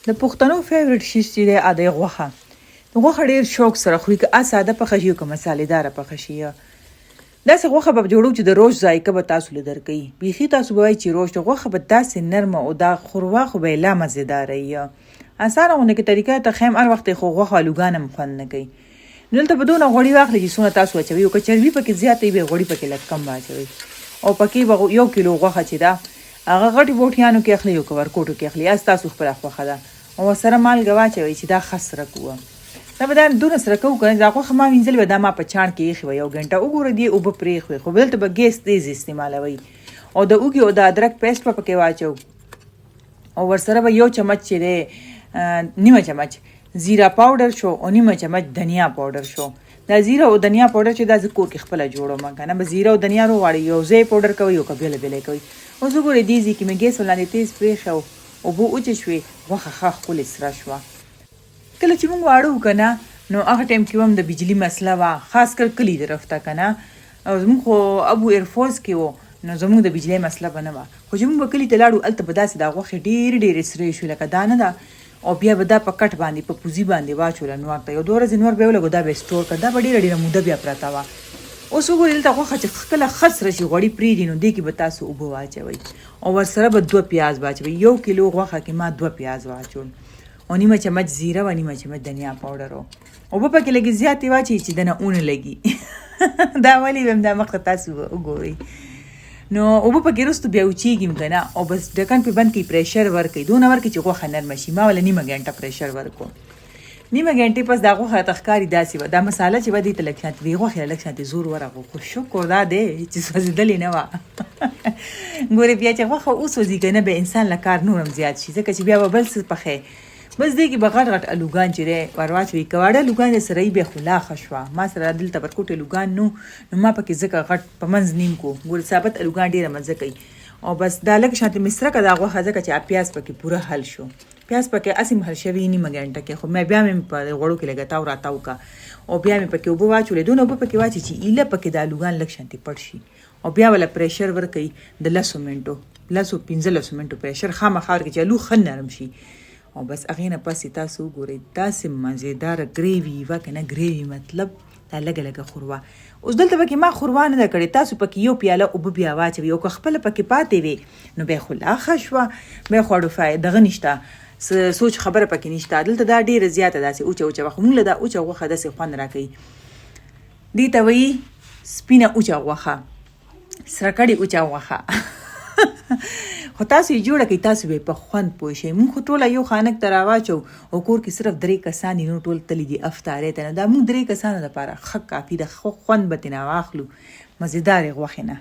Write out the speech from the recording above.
د پښتنو فیورټ شي چې دی اده غوښه. د غوښه ډېر شوق سره خوري، که ساده پخه شي که مسالېداره پخه شي. داسې غوښه به جوړو چې د روش ذایقه به تاسو له درکوي. بیخي تاسو به وایئ چې روش غوښه به داسې نرمه او دا خوروا خو به یې لا مزېداره وي. اسانه غوندې کې طریقه ته ښیم، هر وخت یې خو غوښه الوګان هم خوند نه کوي. نو دلته به دونه غوړي واخلئ چې څومره تاسو اچوئ، او که چربي پکې زیاته وي بیا غوړي پکې لږ کم واچوئ. او پکې به 1 کیلو غوښه چې ده هغه غټې بوټیانو کې اخلي او که ورکوټو کې اخلي، ستاسو خپله خوښه ده. او ورسره مالګه واچوئ چې دا ښه سره کوه. دا به دا دونه سره کوو که نه، دا غوښه ما وینځلې وه، دا ما په چاڼ کې ایښې وه 1 ګنټه. وګوره دې اوبه پرېښوئ، خو دلته به ګیس تیز استعمالوئ. او د اوږې او د ادرک پیسټ به پکې واچو، او ورسره به 1 چمچ چې دی نیمه چمچ زیره پاوډر شو او نیمه چمچ دنیا پاوډر شو. دا زیره او دنیا پاوډر چې دا زه کور کې خپله جوړوم که نه، به زیره او دنیا روغواړئ یو ځای پاوډر کوئ او که بېله بېله یې کوئ. اوس وګورئ دې ځای کې مې ګیس ولاندې تیز پرېښو، اوبه وچې شوې، غوښه ښه ښکلې سره شوه. کله چې موږ واړه وو که نه، نو هغه ټایم کې هم د بجلي مسله وه، خاص کر کلي طرف ته که نه. او زموږ خو ابو ایرفورس کې و، نو زموږ د بجلۍ مسله به نه وه. خو چې موږ به کلي ته لاړو هلته به داسې دا غوښې ډېرې ډېرې سرې شوې لکه دا نه ده. او بیا به دا په کټ باندې په پوزي باندې واچوله نور ته، 1-2 ورځې نور به یې ولګو، دا به یې سټور کړه. دا به ډېره ډېره موده بیا پرته وه. اوس وګورئ دلته غوښه چې کله ښه سره شي، غوړي پرېږدي، نو دې کې به تاسو اوبه واچوئ او ورسره به 2 پیاز واچوئ. 1 کیلو غوښه کې ما 2 پیاز واچول او نیمه چمچ زیره و نیمه چمچ دنیا پاوډر و. اوبه پکې لږې زیاتې واچوئ چې دنه اونه لګي. دا ولې ویم دا مخته تاسو وګورئ. نو اوبه پکې وروسته بیا وچېږي که نه، او بس ډکن پې بند کړئ، پریشر ورکړئ، دونه ورکړئ چې غوښه نرمه شي. ما وله نیمه ګنټه پریشر ورکړو. نیمه ګنټې پس دا غوښه راته ښکاري داسې وه. دا مساله چې وه دې ته لږ شانتې دې غوښې له لږ شانتې زور ورغلو، خو شکر دا دی چې سوځېدلې نه وه. ګورې بیا چې غوښه وسوځي که نه، بیا انسان له کار نور هم زیات شي، ځکه چې بیا به بل څه پخی. بس دې کې به غټ غټ الوګان چې دی ور واچوئ. که واړه الوګان یې سره وي بیا خو لا ښه شوه. ما سره دلته ورکوټ الوګان نو ما پکې ځکه غټ په منځ نیم کو. ګورې ثابت الوګان ډېره مزه کوي. او بس دا لږ شانتې مصره که دا غوښه، ځکه چې پیاز پکې پوره حل شو. پیاز پکې اسې حل شوي نیمه ګنټه کې، خو بیا مې په غوړو کې لږه تاو راتاو که، او بیا مې پکې اوبه واچولې. دونه اوبه پکې واچوئ چې ایله پکې د الوګان لږ شانتې پټ شي. او بیا وله پریشر ورکوئ د 10 منټو 15 منټو پریشر خامخا ورکوئ چې الو ښه نرم شي. او بس هغې نه پس تاسو وګورئ داسې مزېداره ګریوي وه که نه، ګریوي مطلب دا لږه لږه خوروا. اوس دلته پکې ما خوروا نه ده کړې، تاسو پکې 1 پیاله اوبه بیا واچوئ، او که خپله پکې پاتې وي نو بیا خو لا ښه شوه. بیا خو دغه نشته، سوچ خبره پکې نشته. دلته دا ډېره زیاته داسې اوچه اوچه وه، خو موږ له دا اوچه غوښه داسې خوند راکوي. دې ته وایي سپینه اوچه غوښه، سره کړې اوچه غوښه. خو تاسو یې جوړه کړئ، تاسو به په خوند پوه شئ. موږ خو ټوله یو خانک ته راواچو، او کور کې صرف 3 کسان دي، نو ټول تللي دي افطارۍ ته. نو دا موږ 3 کسانو لپاره ښه کافي ده، ښه خوند به ترېنه واخلو مزېدارې غوښې نه.